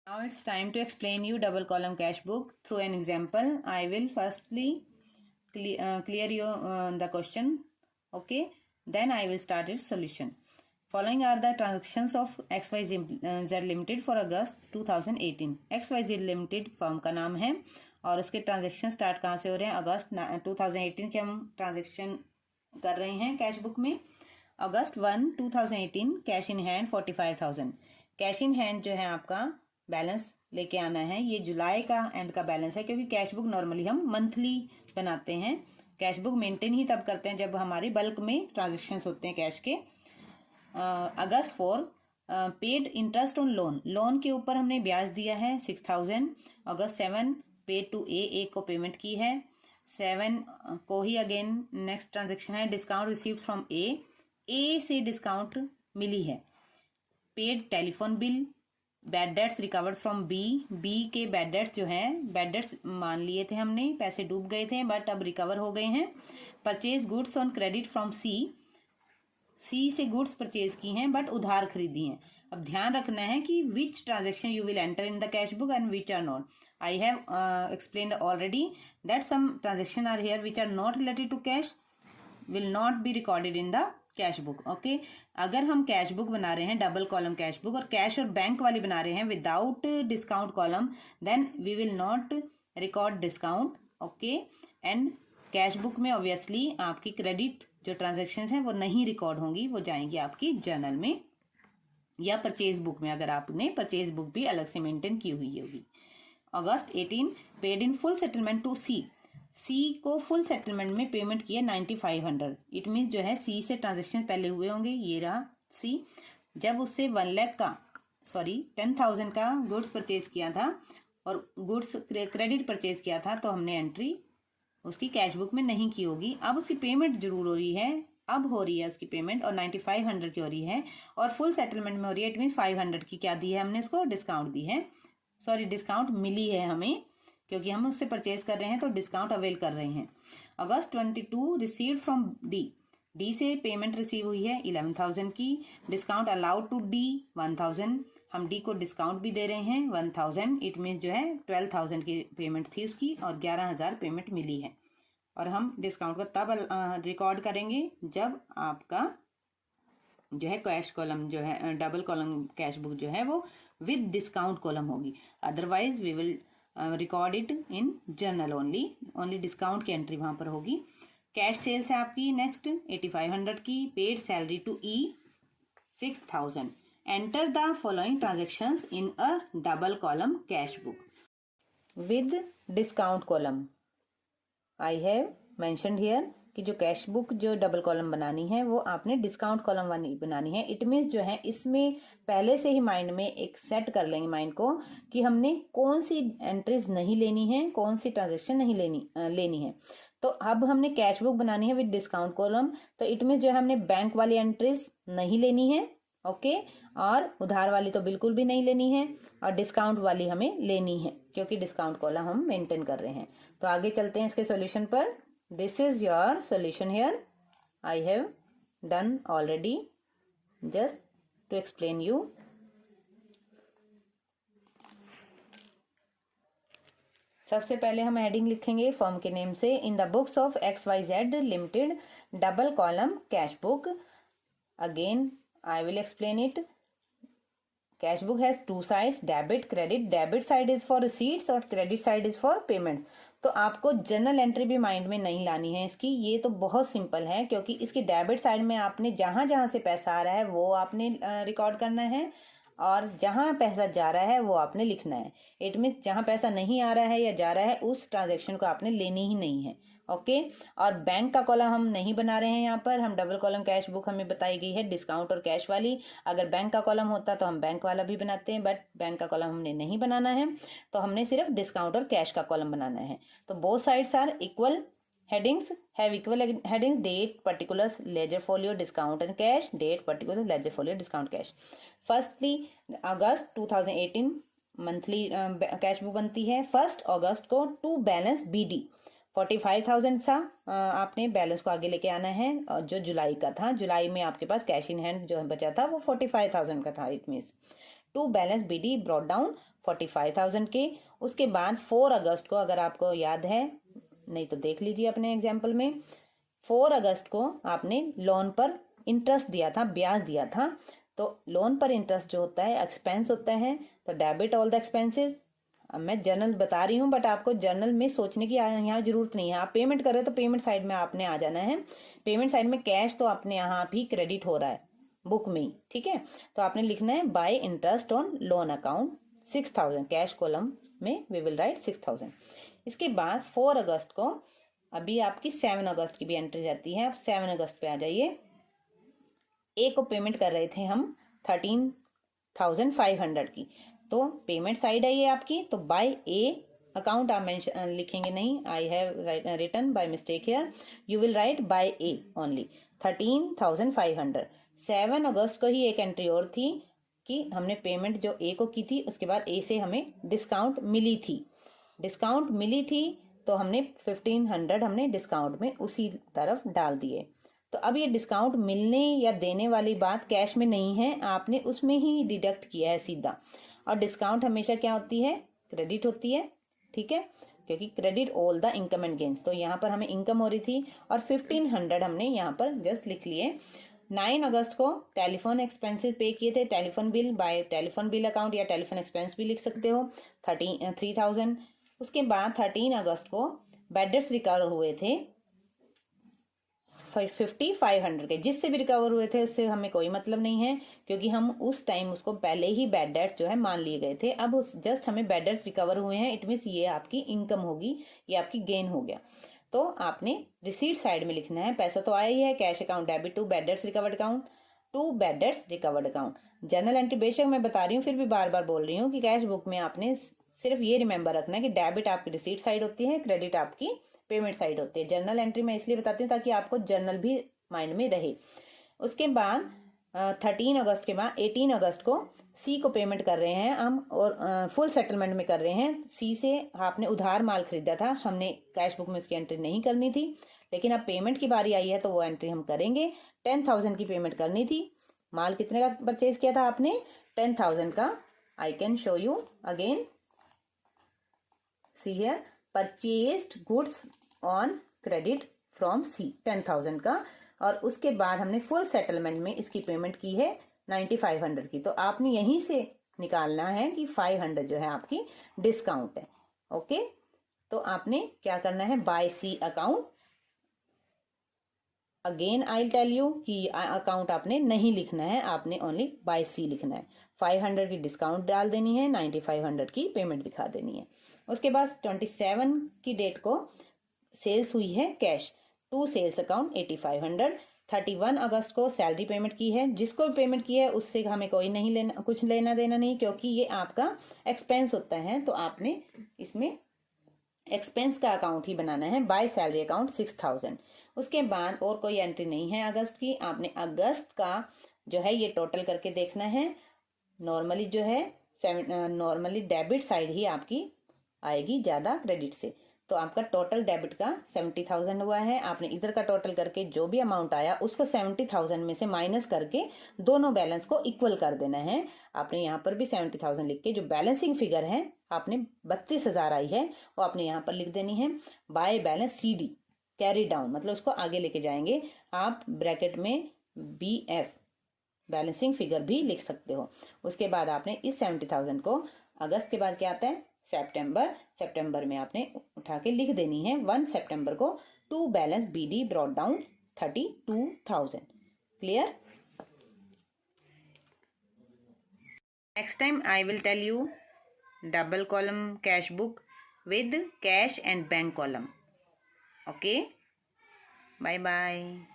Now it's time to explain you double column cash book through an example. I will firstly clear you the question. Okay. Then I will start its solution. Following are the transactions of XYZ Limited for August 2018. XYZ Limited firm का नाम है और उसके transaction start कहाँ से हो रहे हैं? अगस्त 2018 के हम ट्रांजेक्शन कर रहे हैं कैश बुक में. अगस्त 1 2018 cash in hand 45,000. Cash in hand जो है आपका बैलेंस लेके आना है. ये जुलाई का एंड का बैलेंस है क्योंकि कैश बुक नॉर्मली हम मंथली बनाते हैं. कैश बुक मेंटेन ही तब करते हैं जब हमारे बल्क में ट्रांजेक्शन्स होते हैं कैश के. अगस्त 4 पेड इंटरेस्ट ऑन लोन के ऊपर हमने ब्याज दिया है 6,000. अगस्त 7 पेड टू ए को पेमेंट की है. 7 को ही अगेन नेक्स्ट ट्रांजेक्शन है डिस्काउंट रिसीव्ड फ्रॉम ए से डिस्काउंट मिली है. Paid telephone bill. Bad debts recovered from B के बैड डेट्स जो हैं, बैड डेट्स मान लिए थे हमने, पैसे डूब गए थे बट अब रिकवर हो गए हैं. Purchase goods on credit from C से गुड्स परचेज की हैं बट उधार खरीदी हैं. अब ध्यान रखना है कि which transaction you will enter in the cash book and which are not. I have explained already that some transaction are here which are not related to cash will not be recorded in the cash book. Okay. अगर हम cash book बना रहे हैं double column cash book और cash और bank वाली बना रहे हैं without discount column, then we will not record discount. Okay. And cash book में ऑब्वियसली आपकी क्रेडिट जो ट्रांजेक्शन्स हैं वो नहीं रिकॉर्ड होंगी, वो जाएंगी आपकी जर्नल में या परचेज बुक में, अगर आपने परचेज बुक भी अलग से मेंटेन की हुई होगी. August 18 paid in full settlement to C को फुल सेटलमेंट में पेमेंट किया 9,500. इट मीन्स जो है सी से ट्रांजेक्शन पहले हुए होंगे. ये रहा सी. जब उससे 10,000 का गुड्स परचेज किया था और गुड्स क्रेडिट परचेज किया था तो हमने एंट्री उसकी कैश बुक में नहीं की होगी. अब उसकी पेमेंट जरूर हो रही है, अब हो रही है उसकी पेमेंट और 9,500 की हो रही है और फुल सेटलमेंट में हो रही है. इट मीन्स 500 की क्या दी है हमने उसको? डिस्काउंट दी है. डिस्काउंट मिली है हमें क्योंकि हम उससे परचेज कर रहे हैं तो डिस्काउंट अवेल कर रहे हैं. अगस्त 22 रिसीव्ड फ्रॉम डी से पेमेंट रिसीव हुई है 11,000 की. Discount allowed to D 1,000. हम डी को डिस्काउंट भी दे रहे हैं 1,000. इट मीन्स जो है 12,000 की पेमेंट थी उसकी और 11,000 पेमेंट मिली है. और हम डिस्काउंट को तब रिकॉर्ड करेंगे जब आपका जो है कैश कॉलम जो है डबल कॉलम कैश बुक जो है वो विद डिस्काउंट कॉलम होगी. Otherwise we will record it in journal only discount की एंट्री वहां पर होगी. कैश सेल्स है आपकी नेक्स्ट 8,500 की. Paid salary to 6,000. Enter the following transactions in a double column cash book with discount column. I have mentioned here कि जो cash book जो डबल कॉलम बनानी है वो आपने डिस्काउंट कॉलम वाली बनानी है. इट मीन्स जो है इसमें पहले से ही माइंड में एक सेट कर लेंगे माइंड को कि हमने कौन सी एंट्रीज नहीं लेनी है, कौन सी ट्रांजेक्शन नहीं लेनी है. तो अब हमने कैश बुक बनानी है विद डिस्काउंट कॉलम. तो इट मीन्स जो है हमने बैंक वाली एंट्रीज नहीं लेनी है. ओके. और उधार वाली तो बिल्कुल भी नहीं लेनी है और डिस्काउंट वाली हमें लेनी है क्योंकि डिस्काउंट कॉलम हम मेंटेन कर रहे हैं. तो आगे चलते हैं इसके सॉल्यूशन पर. This is your solution here. I have done already just to explain you. सबसे पहले हम हेडिंग लिखेंगे फर्म के नेम से. In the books of XYZ limited double column cash book. Again I will explain it. Cash book has two sides, debit credit. Debit side is for receipts और credit side is for payments. तो आपको journal entry भी mind में नहीं लानी है इसकी. ये तो बहुत सिंपल है क्योंकि इसकी डेबिट साइड में आपने जहां जहां से पैसा आ रहा है वो आपने रिकॉर्ड करना है और जहां पैसा जा रहा है वो आपने लिखना है. इट मीन्स जहां पैसा नहीं आ रहा है या जा रहा है उस ट्रांजेक्शन को आपने लेनी ही नहीं है. ओके. और बैंक का कॉलम हम नहीं बना रहे हैं यहाँ पर. हम डबल कॉलम कैश बुक हमें बताई गई है डिस्काउंट और कैश वाली. अगर बैंक का कॉलम होता तो हम बैंक वाला भी बनाते हैं बट बैंक का कॉलम हमने नहीं बनाना है तो हमने सिर्फ डिस्काउंट और कैश का कॉलम बनाना है. तो both sides are equal. Headings have equal headings. Date, particulars, ledger folio, discount and cash. Date, particulars, ledger folio, discount, cash. Firstly, August 2018 monthly cash book बनती है. 1 अगस्त को टू बैलेंस BD 45,000 सा आपने balance को आगे लेके आना है जो जुलाई का था. जुलाई में आपके पास कैश इन हैंड जो बचा था वो 45,000 का था. It means to balance BD brought down 45,000 के। उसके बाद 4 अगस्त को, अगर आपको याद है नहीं तो देख लीजिए अपने एग्जाम्पल में, 4 अगस्त को आपने लोन पर इंटरेस्ट दिया था, ब्याज दिया था। तो लोन पर इंटरेस्ट जो होता है एक्सपेंस होता है, तो डेबिट ऑल द एक्सपेंसेस। अब मैं जर्नल बता रही हूँ, बट आपको जर्नल में सोचने की यहाँ जरूरत नहीं है। आप पेमेंट कर रहे हो तो पेमेंट साइड में आपने आ जाना है। पेमेंट साइड में कैश तो अपने यहाँ भी क्रेडिट हो रहा है बुक में ही, ठीक है। तो आपने लिखना है bye interest on loan account 6,000, cash column में वी विल राइट 6,000। इसके बाद 4 अगस्त को, अभी आपकी 7 अगस्त की भी एंट्री रहती है। अब 7 अगस्त पे आ जाइए। ए को पेमेंट कर रहे थे हम 13,500 की, तो पेमेंट साइड है ये आपकी। तो बाय ए अकाउंट आप लिखेंगे नहीं, I have written by mistake here, you will write by A only 13,500। 7 अगस्त को ही एक एंट्री और थी कि हमने पेमेंट जो ए को की थी, उसके बाद ए से हमें डिस्काउंट मिली थी। डिस्काउंट मिली थी तो हमने 1,500 हमने डिस्काउंट में उसी तरफ डाल दिए। तो अब ये डिस्काउंट मिलने या देने वाली बात कैश में नहीं है, आपने उसमें ही डिडक्ट किया है सीधा। और डिस्काउंट हमेशा क्या होती है, क्रेडिट होती है, ठीक है, क्योंकि credit all the income and gains. तो यहाँ पर हमें इनकम हो रही थी और 1,500 हमने यहाँ पर जस्ट लिख लिए। 9 अगस्त को टेलीफोन एक्सपेंसेस पे किए थे, telephone bill bye telephone bill account या टेलीफोन एक्सपेंस भी लिख सकते हो, 3,000। उसके बाद 13 अगस्त को बैड डेट्स रिकवर हुए थे 5,500 के। जिससे भी रिकवर हुए थे उससे हमें कोई मतलब नहीं है, क्योंकि हम उस टाइम उसको पहले ही बैड डेट्स जो है मान लिए गए थे। अब जस्ट हमें बैड डेट्स रिकवर हुए हैं, इट मीन्स ये आपकी इनकम होगी, ये आपकी गेन हो गया। तो आपने रिसीट साइड में लिखना है, पैसा तो आया ही है, cash account debit to bad debts recovered account to bad debts recovered account. Journal entry बेशक मैं बता रही हूँ, फिर भी बार बार बोल रही हूँ कि कैश बुक में आपने सिर्फ ये रिमेंबर रखना है कि डेबिट आपकी रिसीट साइड होती है, क्रेडिट आपकी पेमेंट साइड होती है। जर्नल एंट्री मैं इसलिए बताती हूँ ताकि आपको जर्नल भी माइंड में रहे। उसके बाद 13 अगस्त के बाद 18 अगस्त को सी को पेमेंट कर रहे हैं हम, और फुल सेटलमेंट में कर रहे हैं। सी से आपने उधार माल खरीदा था, हमने कैश बुक में उसकी एंट्री नहीं करनी थी, लेकिन अब पेमेंट की बारी आई है तो वो एंट्री हम करेंगे। 10,000 की पेमेंट करनी थी। माल कितने का परचेज किया था आपने, 10,000 का। I can show you again, see here, purchased goods on credit from C 10,000 का। और उसके बाद हमने फुल सेटलमेंट में इसकी पेमेंट की है 9,500 की। तो आपने यहीं से निकालना है कि 500 जो है आपकी डिस्काउंट है। ओके, तो आपने क्या करना है, by C account. Again I tell you कि अकाउंट आपने नहीं लिखना है, आपने ओनली बाय सी लिखना है। 500 की डिस्काउंट डाल देनी है, 9,500 की पेमेंट दिखा देनी है। उसके बाद 27 की डेट को सेल्स हुई है कैश टू सेल्स अकाउंट 8,500। 31 अगस्त को सैलरी पेमेंट की है। जिसको भी पेमेंट की है उससे हमें कोई नहीं लेना, कुछ लेना देना नहीं, क्योंकि ये आपका एक्सपेंस होता है। तो आपने इसमें एक्सपेंस का अकाउंट ही बनाना है, बाय सैलरी अकाउंट 6,000। उसके बाद और कोई एंट्री नहीं है अगस्त की। आपने अगस्त का जो है ये टोटल करके देखना है। नॉर्मली जो है नॉर्मली डेबिट साइड ही आपकी आएगी ज्यादा क्रेडिट से। तो आपका टोटल डेबिट का 70,000 हुआ है। आपने इधर का टोटल करके जो भी अमाउंट आया उसको 70,000 में से माइनस करके दोनों बैलेंस को इक्वल कर देना है। आपने यहाँ पर भी 70,000 लिख के जो बैलेंसिंग फिगर है आपने 32,000 आई है वो आपने यहाँ पर लिख देनी है। By balance CD carry down, मतलब उसको आगे लेके जाएंगे। आप ब्रैकेट में BF बैलेंसिंग फिगर भी लिख सकते हो। उसके बाद आपने इस 70,000 को अगस्त के बाद क्या आता है सितंबर में आपने उठा के लिख देनी है 1 सितंबर को to balance BD brought down 32,000। Clear? Next time I will tell you double column cash book with cash and bank column. Okay, bye bye.